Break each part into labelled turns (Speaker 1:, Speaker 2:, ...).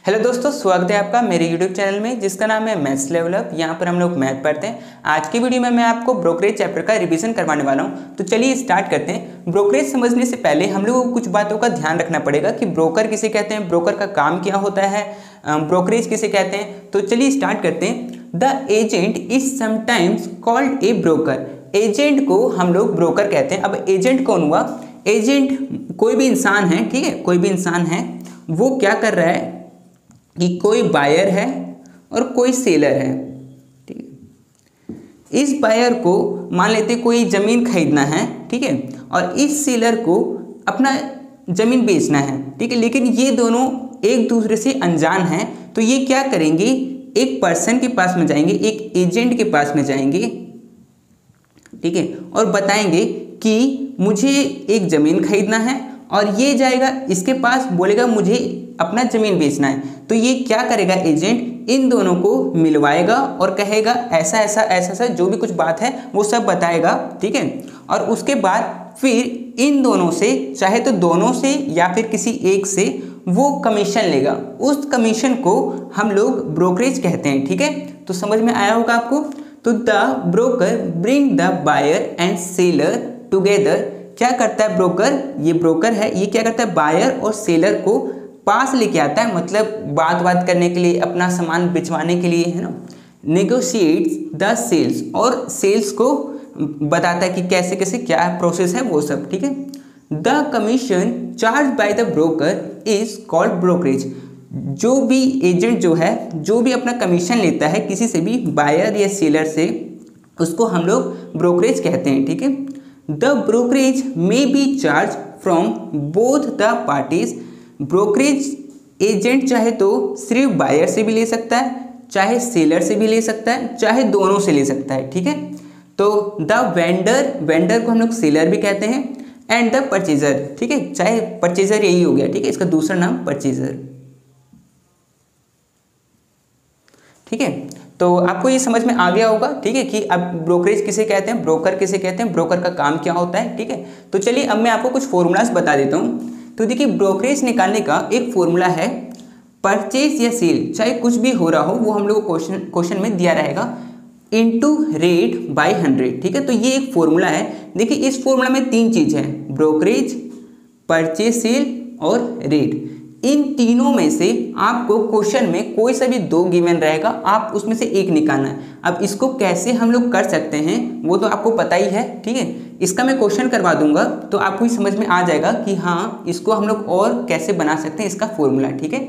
Speaker 1: Hello दोस्तों, स्वागत है आपका मेरे यूट्यूब चैनल में जिसका नाम है मैथ्स लेवल अप। यहाँ पर हम लोग मैथ पढ़ते हैं। आज की वीडियो में मैं आपको ब्रोकरेज चैप्टर का रिवीजन करवाने वाला हूँ। तो चलिए स्टार्ट करते हैं। ब्रोकरेज समझने से पहले हम लोगों को कुछ बातों का ध्यान रखना पड़ेगा कि ब्रोकर किसे कहते हैं, ब्रोकर का काम क्या होता है, ब्रोकरेज किसे कहते हैं। तो चलिए स्टार्ट करते हैं। The agent is sometimes called a broker. Agent को हम लोग ब्रोकर कहते हैं। अब एजेंट कौन हुआ? एजेंट कोई भी इंसान है, ठीक है, कोई भी इंसान है, वो क्या कर रहा है कि कोई बायर है और कोई सेलर है, ठीक है। इस बायर को मान लेते कोई ज़मीन खरीदना है, ठीक है, और इस सेलर को अपना ज़मीन बेचना है, ठीक है। लेकिन ये दोनों एक दूसरे से अनजान हैं। तो ये क्या करेंगे, एक पर्सन के पास में जाएंगे, एक एजेंट के पास में जाएंगे, ठीक है, और बताएंगे कि मुझे एक ज़मीन खरीदना है, और ये जाएगा इसके पास, बोलेगा मुझे अपना ज़मीन बेचना है। तो ये क्या करेगा, एजेंट इन दोनों को मिलवाएगा और कहेगा ऐसा ऐसा ऐसा ऐसा जो भी कुछ बात है वो सब बताएगा, ठीक है। और उसके बाद फिर इन दोनों से, चाहे तो दोनों से या फिर किसी एक से, वो कमीशन लेगा। उस कमीशन को हम लोग ब्रोकरेज कहते हैं, ठीक है। तो समझ में आया होगा आपको। तो the broker bring the buyer and seller together. क्या करता है ब्रोकर? ये ब्रोकर है, ये क्या करता है, बायर और सेलर को पास लेके आता है, मतलब बात करने के लिए, अपना सामान बिचवाने के लिए, है ना। नेगोशिएट्स द सेल्स, और सेल्स को बताता है कि कैसे कैसे क्या प्रोसेस है वो सब, ठीक है। The commission charge by the broker is called brokerage. जो भी एजेंट जो है, जो भी अपना कमीशन लेता है किसी से भी, बायर या सेलर से, उसको हम लोग ब्रोकरेज कहते हैं, ठीक है। द ब्रोकरेज में B charge from both the parties. Brokerage agent चाहे तो सिर्फ बायर से भी ले सकता है, चाहे सेलर से भी ले सकता है, चाहे दोनों से ले सकता है, ठीक है। तो द वेंडर, वेंडर को हम लोग सेलर भी कहते हैं, एंड द परचेजर, ठीक है, चाहे परचेजर यही हो गया, ठीक है, इसका दूसरा नाम परचेजर, ठीक है। तो आपको ये समझ में आ गया होगा, ठीक है, कि अब ब्रोकरेज किसे कहते हैं, ब्रोकर किसे कहते हैं, ब्रोकर का काम क्या होता है, ठीक है। तो चलिए अब मैं आपको कुछ फॉर्मूलाज बता देता हूँ। तो देखिए, ब्रोकरेज निकालने का एक फॉर्मूला है, परचेज या सेल, चाहे कुछ भी हो रहा हो, वो हम लोग को क्वेश्चन में दिया रहेगा, इनटू रेट बाय 100, ठीक है। तो ये एक फॉर्मूला है। देखिए, इस फॉर्मूला में तीन चीज है, ब्रोकरेज, परचेज, सेल और रेट। इन तीनों में से आपको क्वेश्चन में कोई सा भी दो गिवन रहेगा, आप उसमें से एक निकालना है। अब इसको कैसे हम लोग कर सकते हैं वो तो आपको पता ही है, ठीक है। इसका मैं क्वेश्चन करवा दूंगा तो आपको ही समझ में आ जाएगा कि हाँ, इसको हम लोग और कैसे बना सकते हैं, इसका फॉर्मूला, ठीक है।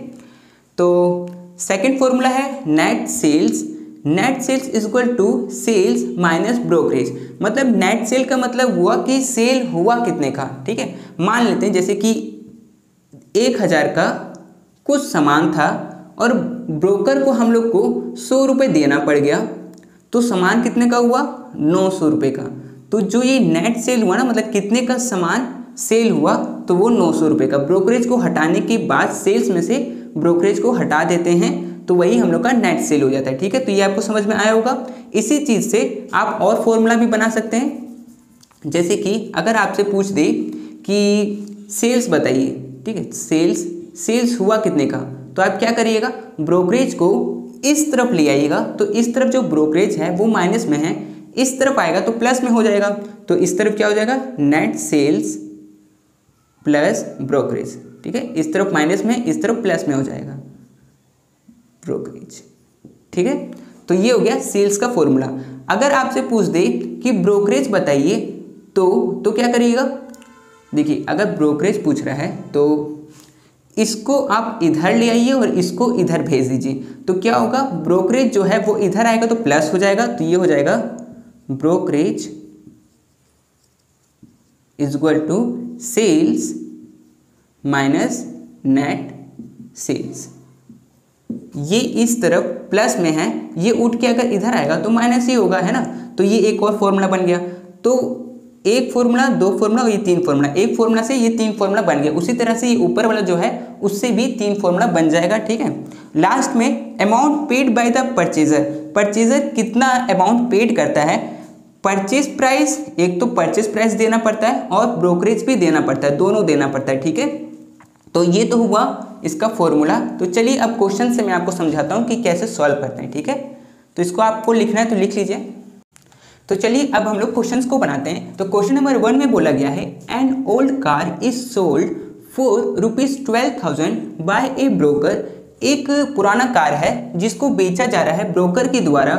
Speaker 1: तो सेकंड फॉर्मूला है net sales. Net sales is equal to sales minus brokerage. मतलब नेट सेल का मतलब हुआ कि सेल हुआ कितने का, ठीक है। मान लेते हैं जैसे कि 1000 का कुछ सामान था और ब्रोकर को हम लोग को 100 रुपये देना पड़ गया, तो सामान कितने का हुआ, 900 रुपये का। तो जो ये नेट सेल हुआ ना, मतलब कितने का सामान सेल हुआ, तो वो 900 रुपये का। ब्रोकरेज को हटाने के बाद, सेल्स में से ब्रोकरेज को हटा देते हैं, तो वही हम लोग का नेट सेल हो जाता है, ठीक है। तो ये आपको समझ में आया होगा। इसी चीज़ से आप और फॉर्मूला भी बना सकते हैं। जैसे कि अगर आपसे पूछ दे कि सेल्स बताइए, ठीक है, सेल्स हुआ कितने का, तो आप क्या करिएगा, ब्रोकरेज को इस तरफ ले आइएगा। तो इस तरफ जो ब्रोकरेज है वो माइनस में है, इस तरफ आएगा तो प्लस में हो जाएगा। तो इस तरफ क्या हो जाएगा, नेट सेल्स प्लस ब्रोकरेज, ठीक है। इस तरफ माइनस में, इस तरफ प्लस में हो जाएगा ब्रोकरेज, ठीक है। तो ये हो गया सेल्स का फॉर्मूला। अगर आपसे पूछ दे कि ब्रोकरेज बताइए तो क्या करिएगा। देखिए, अगर ब्रोकरेज पूछ रहा है तो इसको आप इधर ले आइए और इसको इधर भेज दीजिए। तो क्या होगा, ब्रोकरेज जो है वो इधर आएगा तो प्लस हो जाएगा। तो ये हो जाएगा brokerage is equal to sales minus net sales. ये इस तरफ प्लस में है, ये उठ के अगर इधर आएगा तो माइनस ही होगा, है ना। तो ये एक और फॉर्मूला बन गया। तो एक फॉर्मूला, दो फॉर्मूला और ये तीन फॉर्मूला, एक फॉर्मूला से ये तीन फॉर्मूला बन गया। उसी तरह से ये ऊपर वाला जो है उससे भी तीन फॉर्मूला बन जाएगा, ठीक है। लास्ट में amount paid by the purchaser. Purchaser कितना अमाउंट पेड करता है, परचेज प्राइस, एक तो परचेज प्राइस देना पड़ता है और ब्रोकरेज भी देना पड़ता है, दोनों देना पड़ता है, ठीक है। तो ये तो हुआ इसका फॉर्मूला। तो चलिए अब क्वेश्चन से मैं आपको समझाता हूँ कि कैसे सॉल्व करते हैं, ठीक है। तो इसको आपको लिखना है तो लिख लीजिए। तो चलिए अब हम लोग क्वेश्चंस को बनाते हैं। तो क्वेश्चन नंबर 1 में बोला गया है an old car is sold for ₹12,000 by a broker. एक पुराना कार है जिसको बेचा जा रहा है ब्रोकर के द्वारा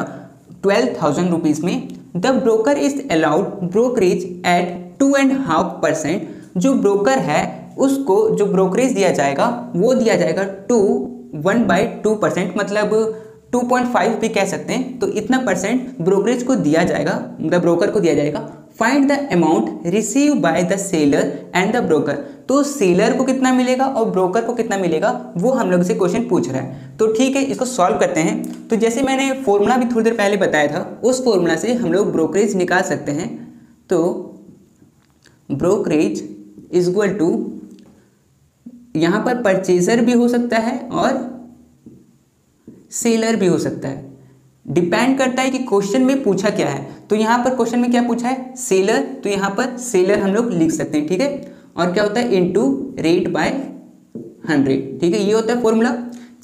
Speaker 1: 12,000 रुपीज़ में। The broker is allowed brokerage at 2.5%। जो ब्रोकर है उसको जो ब्रोकरेज दिया जाएगा वो दिया जाएगा 1/2%, मतलब 2.5 भी कह सकते हैं। तो इतना परसेंट ब्रोकरेज को दिया जाएगा, द ब्रोकर को दिया जाएगा। Find the amount receive by the seller and the broker. तो सेलर को कितना मिलेगा और ब्रोकर को कितना मिलेगा वो हम लोग से क्वेश्चन पूछ रहा है। तो ठीक है, इसको सॉल्व करते हैं। तो जैसे मैंने फॉर्मूला भी थोड़ी देर पहले बताया था, उस फॉर्मूला से हम लोग ब्रोकरेज निकाल सकते हैं। तो ब्रोकरेज इज इक्वल टू, यहाँ पर परचेजर भी हो सकता है और सेलर भी हो सकता है, डिपेंड करता है कि क्वेश्चन में पूछा क्या है। तो यहाँ पर क्वेश्चन में क्या पूछा है, सेलर, तो यहाँ पर सेलर हम लोग लिख सकते हैं, ठीक है। और क्या होता है, इनटू रेट बाय 100, ठीक है, ये होता है फॉर्मूला,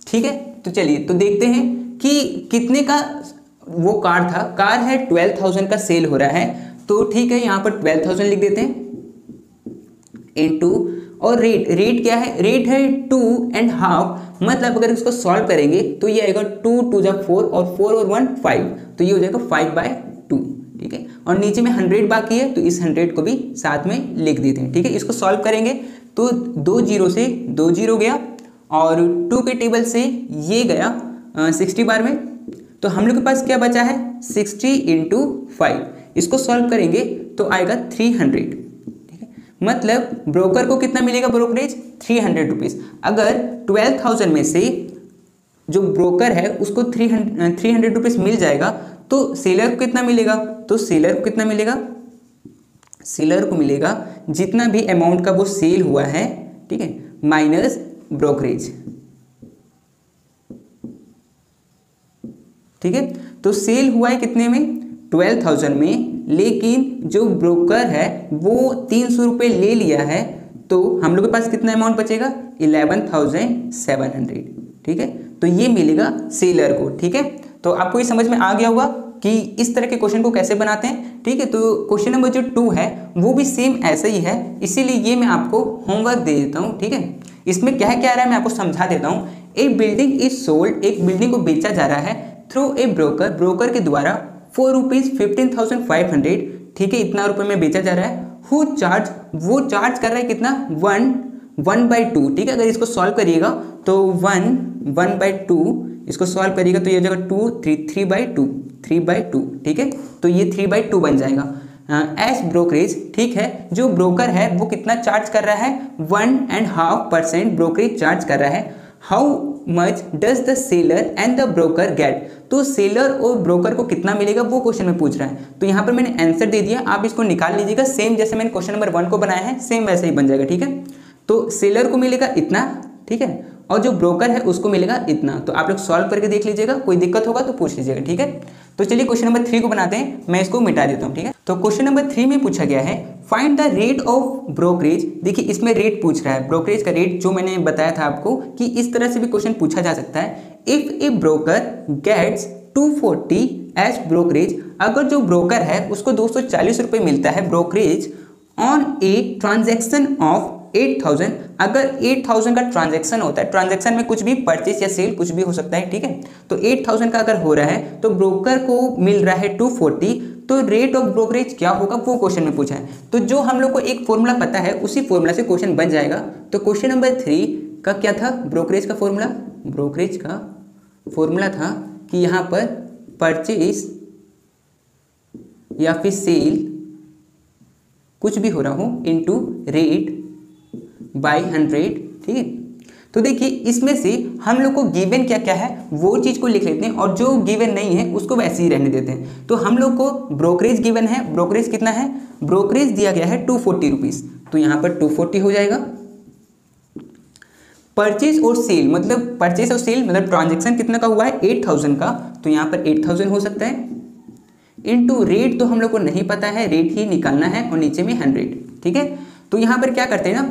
Speaker 1: ठीक है। तो चलिए तो देखते हैं कि कितने का वो कार था। कार है 12,000 का सेल हो रहा है, तो ठीक है यहाँ पर 12,000 लिख देते हैं इनटू, और रेट क्या है, रेट है 2.5, मतलब अगर इसको सॉल्व करेंगे तो ये आएगा 2 2 जा 4 और 4 और 1 5, तो ये हो जाएगा 5/2, ठीक है। और नीचे में 100 बाकी है तो इस 100 को भी साथ में लिख देते हैं, ठीक है। इसको सॉल्व करेंगे तो 2 0 से 2 0 गया और 2 के टेबल से ये गया 60 बार में। तो हम लोग के पास क्या बचा है, 60 × 5। इसको सॉल्व करेंगे तो आएगा 300, मतलब ब्रोकर को कितना मिलेगा, ब्रोकरेज 300 रुपीज़। अगर 12,000 में से जो ब्रोकर है उसको 300 रुपीज़ मिल जाएगा तो सेलर को कितना मिलेगा, तो सेलर को कितना मिलेगा, सेलर को मिलेगा जितना भी अमाउंट का वो सेल हुआ है, ठीक है, माइनस ब्रोकरेज, ठीक है। तो सेल हुआ है कितने में, 12,000 में, लेकिन जो ब्रोकर है वो 300 रुपये ले लिया है, तो हम लोग के पास कितना अमाउंट बचेगा, 11,700, ठीक है। तो ये मिलेगा सेलर को, ठीक है। तो आपको ये समझ में आ गया होगा कि इस तरह के क्वेश्चन को कैसे बनाते हैं, ठीक है। तो क्वेश्चन नंबर जो 2 है वो भी सेम ऐसा ही है, इसीलिए ये मैं आपको होमवर्क दे देता हूँ, ठीक है। इसमें क्या क्या रहा है मैं आपको समझा देता हूँ। ए बिल्डिंग इज सोल्ड, एक बिल्डिंग को बेचा जा रहा है थ्रू ए ब्रोकर, ब्रोकर के द्वारा ₹15,500, ठीक है, इतना रुपए में बेचा जा रहा है। हु चार्ज, वो चार्ज कर रहा है कितना, 1/2, ठीक है। अगर इसको सॉल्व करिएगा तो 1/2, इसको सॉल्व करिएगा तो ये हो जाएगा 2 3/2, ठीक है। तो ये 3/2 बन जाएगा। एज ब्रोकरेज, ठीक है, जो ब्रोकर है वो कितना चार्ज कर रहा है, 1.5% ब्रोकरेज चार्ज कर रहा है। How much does the seller and the broker get, तो सेलर और ब्रोकर को कितना मिलेगा वो क्वेश्चन में पूछ रहा है। तो यहाँ पर मैंने आंसर दे दिया, आप इसको निकाल लीजिएगा, सेम जैसे मैंने क्वेश्चन नंबर 1 को बनाया है सेम वैसे ही बन जाएगा, ठीक है। तो सेलर को मिलेगा इतना, ठीक है, और जो ब्रोकर है उसको मिलेगा इतना। तो आप लोग सॉल्व करके देख लीजिएगा, कोई दिक्कत होगा तो पूछ लीजिएगा, ठीक है। तो चलिए क्वेश्चन नंबर 3 को बनाते हैं, मैं इसको मिटा देता हूँ, ठीक है। तो क्वेश्चन नंबर 3 में पूछा गया है find the rate of brokerage. देखिए इसमें रेट पूछ रहा है, ब्रोकरेज का रेट, जो मैंने बताया था आपको कि इस तरह से भी क्वेश्चन पूछा जा सकता है। If a broker gets 240 as brokerage, अगर जो ब्रोकर है उसको 240 रुपये मिलता है brokerage on a transaction of 8,000, अगर 8,000 का ट्रांजैक्शन होता है, ट्रांजैक्शन में कुछ भी परचेज या सेल कुछ भी हो सकता है, ठीक है। तो 8,000 का अगर हो रहा है तो ब्रोकर को मिल रहा है 240, तो रेट ऑफ ब्रोकरेज क्या होगा वो क्वेश्चन में पूछा है। तो जो हम लोग को एक फॉर्मूला पता है उसी फॉर्मूला से क्वेश्चन बन जाएगा। तो क्वेश्चन नंबर 3 का क्या था, ब्रोकरेज का फॉर्मूला, ब्रोकरेज का फॉर्मूला था कि यहाँ पर परचेज या फिर सेल कुछ भी हो रहा हो इनटू रेट बाय 100, ठीक है। तो देखिए इसमें से हम लोग को गिवन क्या क्या है वो चीज़ को लिख लेते हैं, और जो गिवन नहीं है उसको वैसे ही रहने देते हैं। तो हम लोग को ब्रोकरेज गिवन है, ब्रोकरेज कितना है, ब्रोकरेज दिया गया है 240 रुपीज़, तो यहाँ पर 240 हो जाएगा। परचेज और सेल, मतलब परचेज और सेल मतलब ट्रांजेक्शन कितना का हुआ है 8,000 का, तो यहाँ पर 8,000 हो सकता है, इनटू रेट तो हम लोग को नहीं पता है, रेट ही निकालना है, और नीचे में 100, ठीक है। तो यहाँ पर क्या करते हैं ना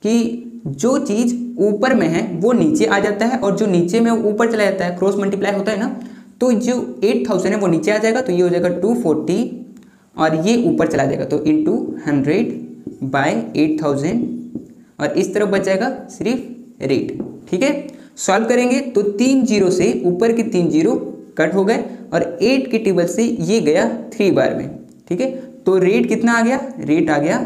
Speaker 1: कि जो चीज़ ऊपर में है वो नीचे आ जाता है और जो नीचे में वो ऊपर चला जाता है, क्रॉस मल्टीप्लाई होता है ना, तो जो 8000 है वो नीचे आ जाएगा, तो ये हो जाएगा 240 और ये ऊपर चला जाएगा, तो इंटू 100 बाय 8000 और इस तरफ बच जाएगा सिर्फ रेट। ठीक है, सॉल्व करेंगे तो 3 जीरो से ऊपर के 3 जीरो कट हो गए और 8 के टेबल से ये गया 3 बार में। ठीक है, तो रेट कितना आ गया, रेट आ गया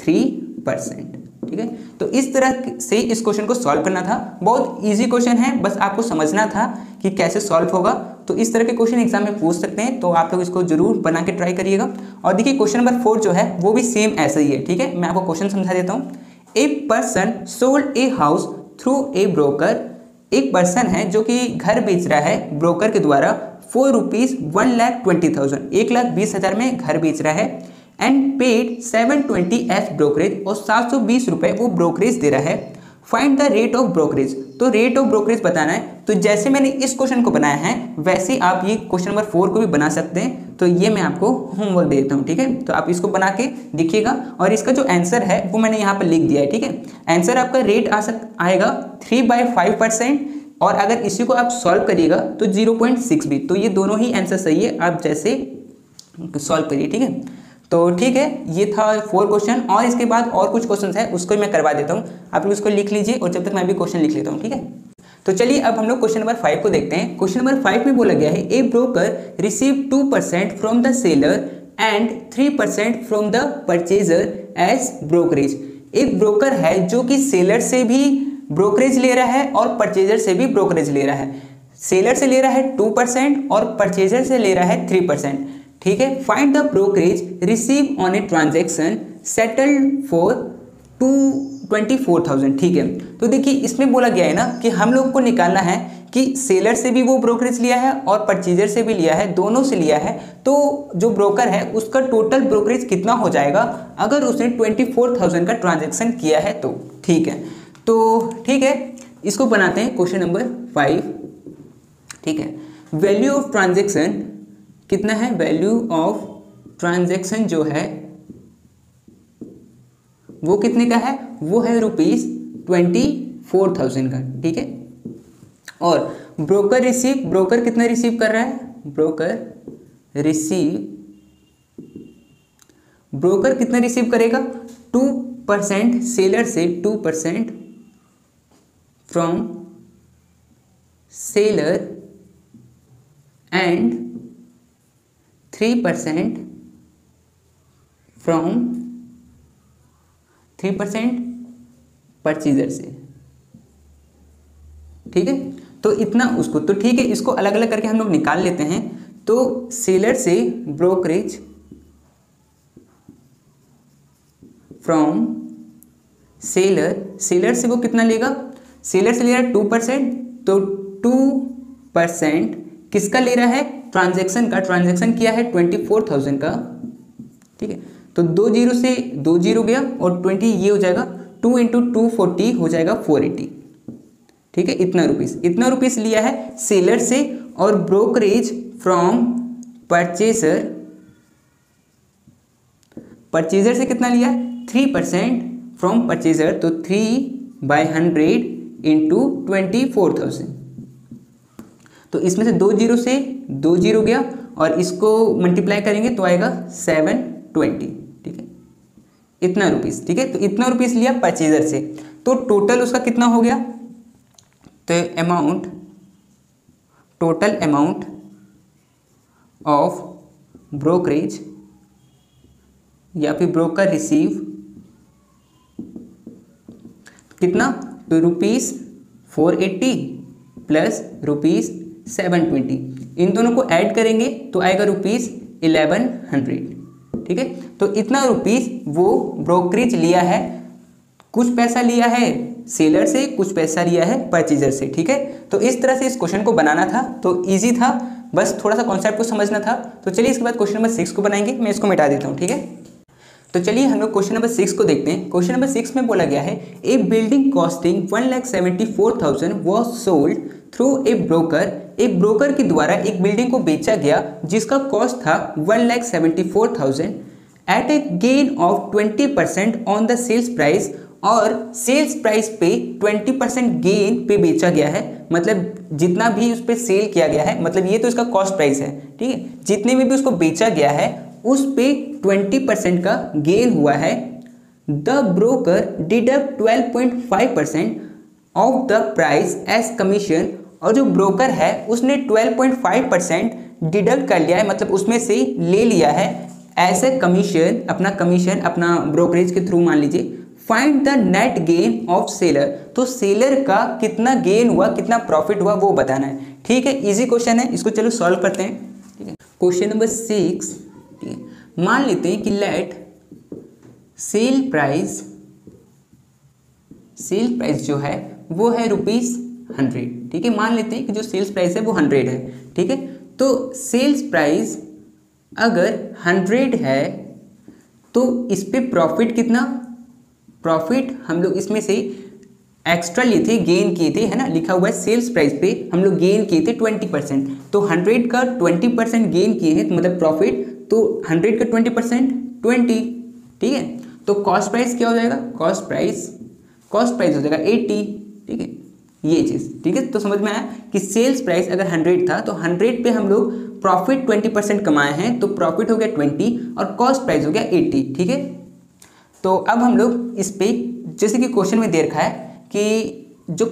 Speaker 1: 3%। ठीक है, तो इस तरह से इस क्वेश्चन को सॉल्व करना था। बहुत इजी क्वेश्चन है, बस आपको समझना था कि कैसे सॉल्व होगा। तो इस तरह के क्वेश्चन एग्जाम में पूछ सकते हैं, तो आप लोग इसको जरूर बना के ट्राई करिएगा। और देखिए क्वेश्चन नंबर 4 जो है वो भी सेम ऐसा ही है। ठीक है, मैं आपको क्वेश्चन समझा देता हूँ। A person sold a house through a broker. एक पर्सन है जो कि घर बेच रहा है ब्रोकर के द्वारा फॉर रुपीज 1,20,000, 1,20,000 में घर बेच रहा है। एंड पेड 720 एज ब्रोकरेज, और 720 रुपये वो ब्रोकरेज दे रहा है। Find the rate of brokerage, तो रेट ऑफ ब्रोकरेज बताना है। तो जैसे मैंने इस क्वेश्चन को बनाया है वैसे आप ये क्वेश्चन नंबर 4 को भी बना सकते हैं। तो ये मैं आपको होमवर्क दे देता हूँ। ठीक है, तो आप इसको बना के देखिएगा और इसका जो आंसर है वो मैंने यहाँ पर लिख दिया है। ठीक है, आंसर आपका रेट आएगा 3/5%, और अगर इसी को आप सॉल्व करिएगा तो 0.6 भी। तो ये दोनों ही आंसर सही है, आप जैसे सॉल्व करिए। ठीक है, तो ठीक है, ये था 4 क्वेश्चन। और इसके बाद और कुछ क्वेश्चन है उसको मैं करवा देता हूँ, आप लोग उसको लिख लीजिए और जब तक मैं भी क्वेश्चन लिख लेता हूँ। ठीक है, तो चलिए अब हम लोग क्वेश्चन नंबर 5 को देखते हैं। क्वेश्चन नंबर 5 में बोला गया है a broker receive 2% from the seller and 3% from the purchaser as brokerage. एक ब्रोकर है जो कि सेलर से भी ब्रोकरेज ले रहा है और परचेजर से भी ब्रोकरेज ले रहा है। सेलर से ले रहा है 2% और परचेजर से ले रहा है 3%। ठीक है, find the brokerage receive on a transaction settled for 24,000। ठीक है, तो देखिए इसमें बोला गया है ना कि हम लोग को निकालना है कि सेलर से भी वो ब्रोकरेज लिया है और परचेजर से भी लिया है, दोनों से लिया है। तो जो ब्रोकर है उसका टोटल ब्रोकरेज कितना हो जाएगा अगर उसने 24,000 का ट्रांजेक्शन किया है तो। ठीक है, तो ठीक है, इसको बनाते हैं क्वेश्चन नंबर 5। ठीक है, वैल्यू ऑफ ट्रांजेक्शन कितना है, वैल्यू ऑफ ट्रांजेक्शन जो है वो कितने का है, वो है ₹24,000 का। ठीक है, और ब्रोकर कितना रिसीव कर रहा है, ब्रोकर कितना रिसीव करेगा, 2% सेलर से, 2% from seller and 3% from 3% purchaser से। ठीक है, तो इतना उसको, तो ठीक है, इसको अलग अलग करके हम लोग निकाल लेते हैं। तो सेलर से ब्रोकरेज फ्रॉम सेलर से वो कितना लेगा, सेलर से ले रहा है 2%, तो 2% किसका ले रहा है, ट्रांजैक्शन का। ट्रांजैक्शन किया है 24,000 का। ठीक है, तो 2 जीरो से 2 जीरो गया और 20 ये हो जाएगा, 2 × 240 हो जाएगा 480। ठीक है, इतना रुपीस लिया है सेलर से, और ब्रोकरेज फ्रॉम परचेजर से कितना लिया, 3% फ्रॉम परचेजर, तो 3/100 × 24,000। तो इसमें से 2 जीरो से 2 जीरो गया और इसको मल्टीप्लाई करेंगे तो आएगा 720। ठीक है, इतना रुपीस। ठीक है, तो इतना रुपीस लिया परचेजर से, तो टोटल उसका कितना हो गया, तो टोटल अमाउंट ऑफ ब्रोकरेज या फिर ब्रोकर रिसीव कितना, तो ₹480 प्लस ₹720, इन दोनों को ऐड करेंगे तो आएगा ₹1100। ठीक है, तो इतना रुपीस वो ब्रोकरेज लिया है, कुछ पैसा लिया है सेलर से, कुछ पैसा लिया है परचेजर से। ठीक है, तो इस तरह से इस क्वेश्चन को बनाना था, तो इजी था, बस थोड़ा सा कॉन्सेप्ट को समझना था। तो चलिए इसके बाद क्वेश्चन नंबर 6 को बनाएंगे, मैं इसको मिटा देता हूँ। ठीक है, तो चलिए हम लोग क्वेश्चन नंबर 6 को देखते हैं। क्वेश्चन नंबर 6 में बोला गया है a building costing 1,74,000 was sold through a broker. एक ब्रोकर के द्वारा एक बिल्डिंग को बेचा गया जिसका कॉस्ट था 1,74,000 at a gain of 20% on the sales price और सेल्स प्राइस पे 20% गेन पे बेचा गया है, मतलब जितना भी उस पर सेल किया गया है, मतलब ये तो इसका कॉस्ट प्राइस है, ठीक है, जितने में भी उसको बेचा गया है उस पे 20% का गेन हुआ है, the broker deduct 12.5% of the price as commission, और जो ब्रोकर है उसने 12.5% डिडक्ट कर लिया है, मतलब उसमें से ले लिया है एज ए कमीशन, अपना ब्रोकरेज के थ्रू मान लीजिए। Find the net gain of seller, तो सेलर का कितना गेन हुआ, कितना प्रॉफिट हुआ वो बताना है, ठीक है। इजी क्वेश्चन है, इसको चलो सॉल्व करते हैं, ठीक है। क्वेश्चन नंबर 6, ठीक है। मान लेते हैं कि लेट सेल प्राइस जो है वो है ₹100, ठीक है। मान लेते हैं कि जो सेल्स प्राइस है वो 100 है, ठीक है। तो सेल्स प्राइस अगर 100 है तो इस पे प्रॉफिट कितना, प्रॉफिट हम लोग इसमें से एक्स्ट्रा लिए थे, गेन किए थे, है ना, लिखा हुआ है सेल्स प्राइस पे हम लोग गेन किए थे 20%, तो 100 का 20% गेन किए हैं तो मतलब प्रॉफिट, तो 100 का 20% 20, ठीक है। तो कॉस्ट प्राइस क्या हो जाएगा, कॉस्ट प्राइस हो जाएगा 80, ठीक है, ये चीज़, ठीक है। तो समझ में आया कि सेल्स प्राइस अगर 100 था तो 100 पे हम लोग प्रॉफिट 20% कमाए हैं, तो प्रॉफिट हो गया 20 और कॉस्ट प्राइस हो गया 80, ठीक है। तो अब हम लोग इस पे जैसे कि क्वेश्चन में दे रखा है कि जो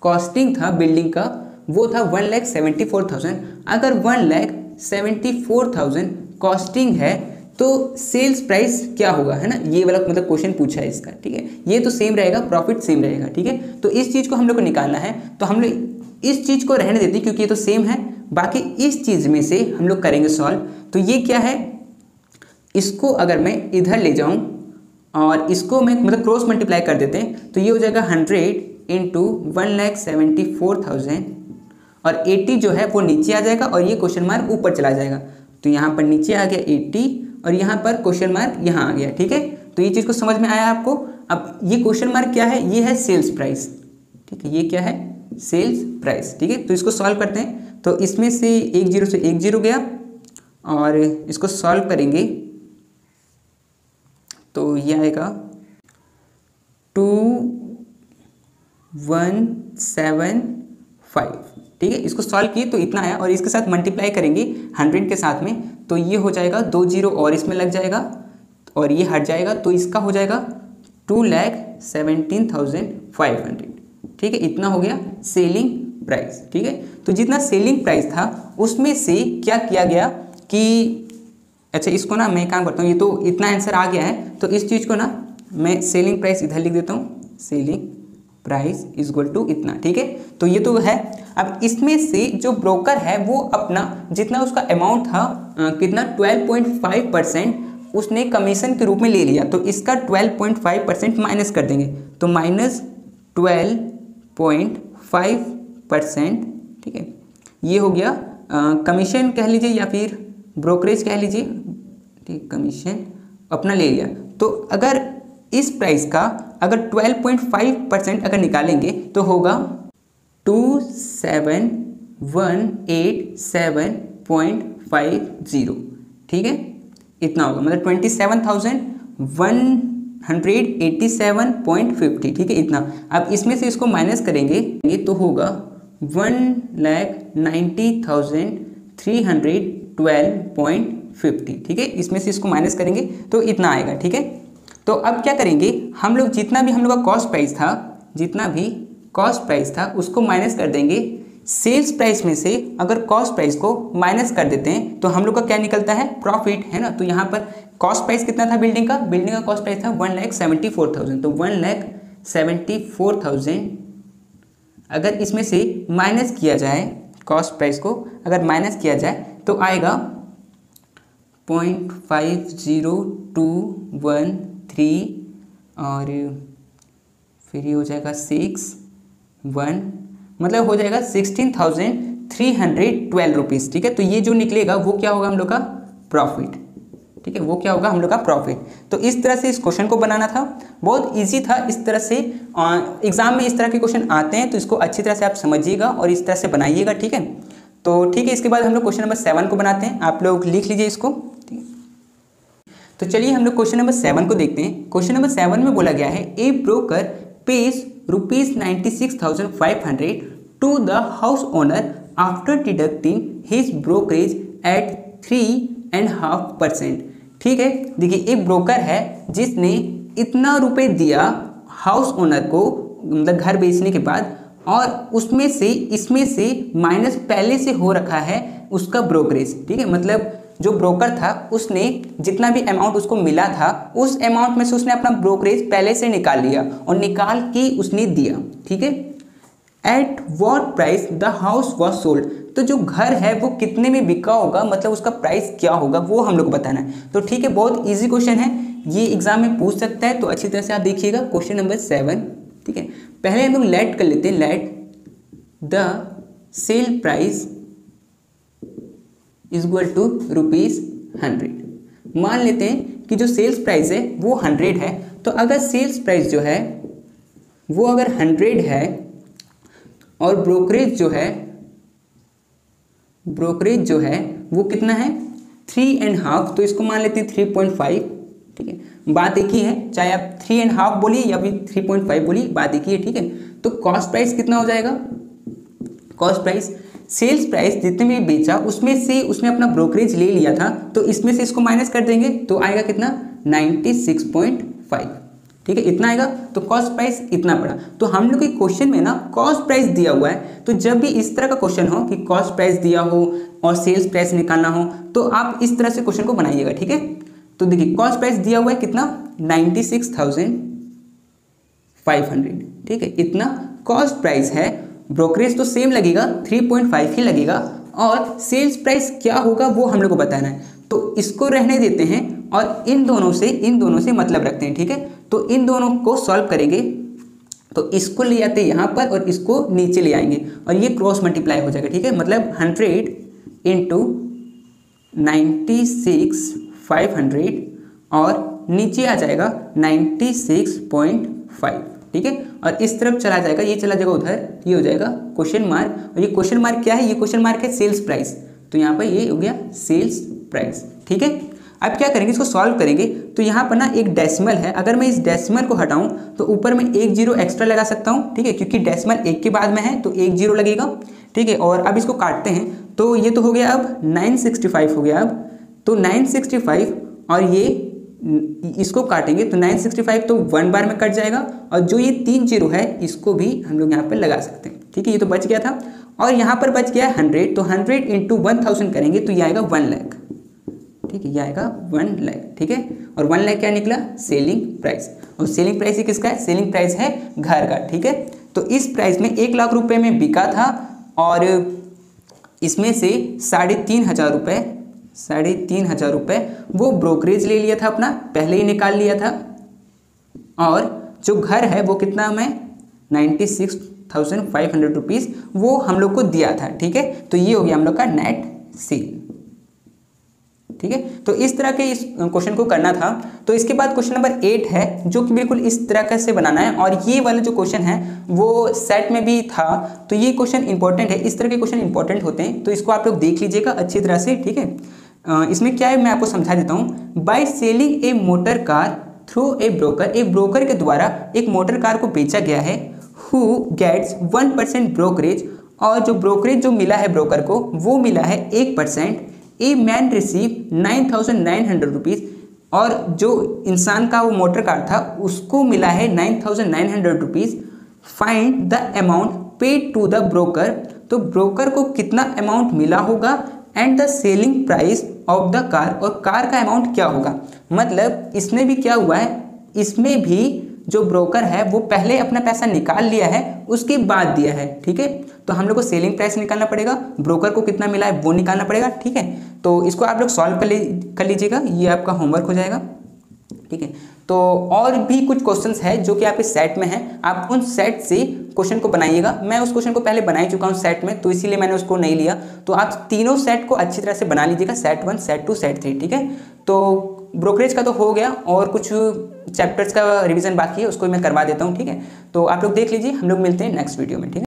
Speaker 1: कॉस्टिंग था बिल्डिंग का वो था 1,74,000, अगर 1,74,000 कॉस्टिंग है तो सेल्स प्राइस क्या होगा, है ना, ये वाला मतलब क्वेश्चन पूछा है इसका, ठीक है। ये तो सेम रहेगा, प्रॉफिट सेम रहेगा, ठीक है। तो इस चीज़ को हम लोग को निकालना है, तो हम लोग इस चीज़ को रहने देते हैं क्योंकि ये तो सेम है, बाकी इस चीज़ में से हम लोग करेंगे सॉल्व। तो ये क्या है, इसको अगर मैं इधर ले जाऊं और इसको मैं मतलब क्रॉस मल्टीप्लाई कर देते हैं तो ये हो जाएगा 100 इंटू 1,74,000 और 80 जो है वो नीचे आ जाएगा और ये क्वेश्चन मार्क ऊपर चला जाएगा, तो यहाँ पर नीचे आ गया 80 और यहाँ पर क्वेश्चन मार्क यहाँ आ गया, ठीक है। तो ये चीज़ को समझ में आया आपको। अब ये क्वेश्चन मार्क क्या है, ये है सेल्स प्राइस, ठीक है, ये क्या है, सेल्स प्राइस, ठीक है। तो इसको सॉल्व करते हैं, तो इसमें से 10 से 10 गया और इसको सॉल्व करेंगे तो ये आएगा 2175, ठीक है। इसको सॉल्व किए तो इतना आया और इसके साथ मल्टीप्लाई करेंगे 100 के साथ में, तो ये हो जाएगा 2 0 और इसमें लग जाएगा और ये हट जाएगा, तो इसका हो जाएगा 2,17,500, ठीक है। इतना हो गया सेलिंग प्राइस, ठीक है। तो जितना सेलिंग प्राइस था उसमें से क्या किया गया कि अच्छा इसको ना मैं काम करता हूँ, ये तो इतना आंसर आ गया है, तो इस चीज़ को ना मैं सेलिंग प्राइस इधर लिख देता हूँ, selling price is equal to इतना, ठीक है। तो ये तो है। अब इसमें से जो ब्रोकर है वो अपना जितना उसका अमाउंट था कितना 12.5% उसने कमीशन के रूप में ले लिया, तो इसका 12.5% माइनस कर देंगे, तो माइनस 12.5%, ठीक है। ये हो गया कमीशन कह लीजिए या फिर ब्रोकरेज कह लीजिए, ठीक, कमीशन अपना ले लिया। तो अगर इस प्राइस का अगर 12.5% अगर निकालेंगे तो होगा 27,187.50, ठीक है, इतना होगा, मतलब 27,187.50, ठीक है, इतना। अब इसमें से इसको माइनस करेंगे तो होगा 1,90,312.50, ठीक है। इसमें से इसको माइनस करेंगे तो इतना आएगा, ठीक है। तो अब क्या करेंगे हम लोग, जितना भी हम लोग का कॉस्ट प्राइस था उसको माइनस कर देंगे सेल्स प्राइस में से। अगर कॉस्ट प्राइस को माइनस कर देते हैं तो हम लोग का क्या निकलता है, प्रॉफिट, है ना। तो यहाँ पर कॉस्ट प्राइस कितना था बिल्डिंग का कॉस्ट प्राइस था 1,74,000, तो 1,74,000 अगर इसमें से माइनस किया जाए, कॉस्ट प्राइस को अगर माइनस किया जाए तो आएगा 0.50213 और फिर ये हो जाएगा 61, मतलब हो जाएगा 16,312 रुपीज़, ठीक है। तो ये जो निकलेगा वो क्या होगा हम लोग का प्रॉफिट, ठीक है, वो क्या होगा हम लोग का प्रॉफिट। तो इस तरह से इस क्वेश्चन को बनाना था, बहुत इजी था। इस तरह से एग्जाम में इस तरह के क्वेश्चन आते हैं, तो इसको अच्छी तरह से आप समझिएगा और इस तरह से बनाइएगा, ठीक है। तो ठीक है, इसके बाद हम लोग क्वेश्चन नंबर 7 को बनाते हैं, आप लोग लिख लीजिए इसको, ठीक है। तो चलिए हम लोग क्वेश्चन नंबर 7 को देखते हैं। क्वेश्चन नंबर 7 में बोला गया है a broker pays ₹96,500 to the house owner after deducting his brokerage at 3.5%। ठीक है, देखिए एक ब्रोकर है जिसने इतना रुपए दिया हाउस ओनर को, मतलब घर बेचने के बाद, और उसमें से इसमें से माइनस पहले से हो रखा है उसका ब्रोकरेज। ठीक है, मतलब जो ब्रोकर था उसने जितना भी अमाउंट उसको मिला था उस अमाउंट में से उसने अपना ब्रोकरेज पहले से निकाल लिया और निकाल के उसने दिया। ठीक है, at what price the house was sold. तो जो घर है वो कितने में बिका होगा, मतलब उसका प्राइस क्या होगा वो हम लोग को बताना है। तो ठीक है, बहुत इजी क्वेश्चन है, ये एग्जाम में पूछ सकता है, तो अच्छी तरह से आप देखिएगा। क्वेश्चन नंबर 7, ठीक है, पहले हम लोग लेट कर लेते हैं। Let the sale price is equal to ₹100। मान लेते हैं कि जो सेल्स प्राइस है वो 100 है। तो अगर सेल्स प्राइस जो है वो अगर 100 है और ब्रोकरेज जो है वो कितना है 3.5, तो इसको मान लेते हैं 3.5। ठीक है, बात एक ही है, चाहे आप 3.5 बोलिए या फिर 3.5 बोलिए, बात एक ही है। ठीक है, तो कॉस्ट प्राइस कितना हो जाएगा, कॉस्ट प्राइस सेल्स प्राइस जितने में बेचा उसमें से उसने अपना ब्रोकरेज ले लिया था, तो इसमें से इसको माइनस कर देंगे तो आएगा कितना 96.5। ठीक है, इतना आएगा, तो कॉस्ट प्राइस इतना पड़ा। तो हम लोग के क्वेश्चन में ना कॉस्ट प्राइस दिया हुआ है, तो जब भी इस तरह का क्वेश्चन हो कि कॉस्ट प्राइस दिया हो और सेल्स प्राइस निकालना हो तो आप इस तरह से क्वेश्चन को बनाइएगा। ठीक है, तो देखिए कॉस्ट प्राइस दिया हुआ है कितना 96,500। ठीक है, इतना कॉस्ट प्राइस है, ब्रोकरेज तो सेम लगेगा 3.5 ही लगेगा, और सेल्स प्राइस क्या होगा वो हम लोग को बताना है। तो इसको रहने देते हैं और इन दोनों से मतलब रखते हैं। ठीक है, तो इन दोनों को सॉल्व करेंगे, तो इसको ले आते हैं यहाँ पर और इसको नीचे ले आएंगे और ये क्रॉस मल्टीप्लाई हो जाएगा। ठीक है, मतलब 100 इंटू 96,500 और नीचे आ जाएगा 96.5। ठीक है, और इस तरफ चला जाएगा, ये चला जाएगा उधर, ये हो जाएगा क्वेश्चन मार्क। और ये क्वेश्चन मार्क क्या है, ये क्वेश्चन मार्क है सेल्स प्राइस, तो यहाँ पर ये हो गया सेल्स प्राइस। ठीक है, अब क्या करेंगे, इसको सॉल्व करेंगे। तो यहाँ पर ना एक डेसिमल है, अगर मैं इस डेसिमल को हटाऊं तो ऊपर में एक जीरो एक्स्ट्रा लगा सकता हूँ। ठीक है, क्योंकि डेसिमल एक के बाद में है तो एक जीरो लगेगा। ठीक है, और अब इसको काटते हैं तो ये तो हो गया अब 965 हो गया। अब तो 965 और ये इसको काटेंगे तो 965 तो 1 बार में कट जाएगा, और जो ये 3 जीरो है इसको भी हम लोग यहाँ पर लगा सकते हैं। ठीक है, ये तो बच गया था, और यहाँ पर बच गया 100, तो 100 इंटू 1000 करेंगे तो ये आएगा 1 लाख। ठीक है, ये आएगा 1 लाख। ठीक है, और 1 लाख क्या निकला, सेलिंग प्राइस। और सेलिंग प्राइस ही किसका है, सेलिंग प्राइस है घर का। ठीक है, तो इस प्राइस में 1 लाख रुपए में बिका था और इसमें से 3,500 रुपये वो ब्रोकरेज ले लिया था अपना, पहले ही निकाल लिया था, और जो घर है वो कितना में 96,500 रुपीज़ वो हम लोग को दिया था। ठीक है, तो ये हो गया हम लोग का नेट सेल। ठीक है, तो इस तरह के इस क्वेश्चन को करना था। तो इसके बाद क्वेश्चन नंबर 8 है जो कि बिल्कुल इस तरह से बनाना है, और ये वाला जो क्वेश्चन है वो सेट में भी था, तो ये क्वेश्चन इंपॉर्टेंट है। इस तरह के क्वेश्चन इंपॉर्टेंट होते हैं, तो इसको आप लोग देख लीजिएगा अच्छी तरह से। ठीक है, इसमें क्या है मैं आपको समझा देता हूँ। By selling A motor car through a broker, एक ब्रोकर के द्वारा एक मोटर कार को बेचा गया है, हु गेट्स 1% ब्रोकरेज, और जो ब्रोकरेज जो मिला है ब्रोकर को वो मिला है 1%। ए मैन रिसीव 9,900 रुपीज़, और जो इंसान का वो मोटर कार था उसको मिला है 9,900 rupees. Find the amount paid to the broker, तो ब्रोकर को कितना अमाउंट मिला होगा, and the selling price of the car, और कार का अमाउंट क्या होगा। मतलब इसमें भी क्या हुआ है, इसमें भी जो ब्रोकर है वो पहले अपना पैसा निकाल लिया है उसके बाद दिया है। ठीक है, तो हम लोग को सेलिंग प्राइस निकालना पड़ेगा, ब्रोकर को कितना मिला है वो निकालना पड़ेगा। ठीक है, तो इसको आप लोग सॉल्व कर लीजिएगा, ये आपका होमवर्क हो जाएगा। ठीक है, तो और भी कुछ क्वेश्चंस है जो कि आपके सेट में है, आप उन सेट से क्वेश्चन को बनाइएगा। मैं उस क्वेश्चन को पहले बना ही चुका हूँ सेट में, तो इसीलिए मैंने उसको नहीं लिया। तो आप तीनों सेट को अच्छी तरह से बना लीजिएगा, सेट 1, सेट 2, सेट 3। ठीक है, तो ब्रोकरेज का तो हो गया, और कुछ चैप्टर्स का रिवीजन बाकी है उसको मैं करवा देता हूँ। ठीक है, तो आप लोग देख लीजिए, हम लोग मिलते हैं नेक्स्ट वीडियो में। ठीक है।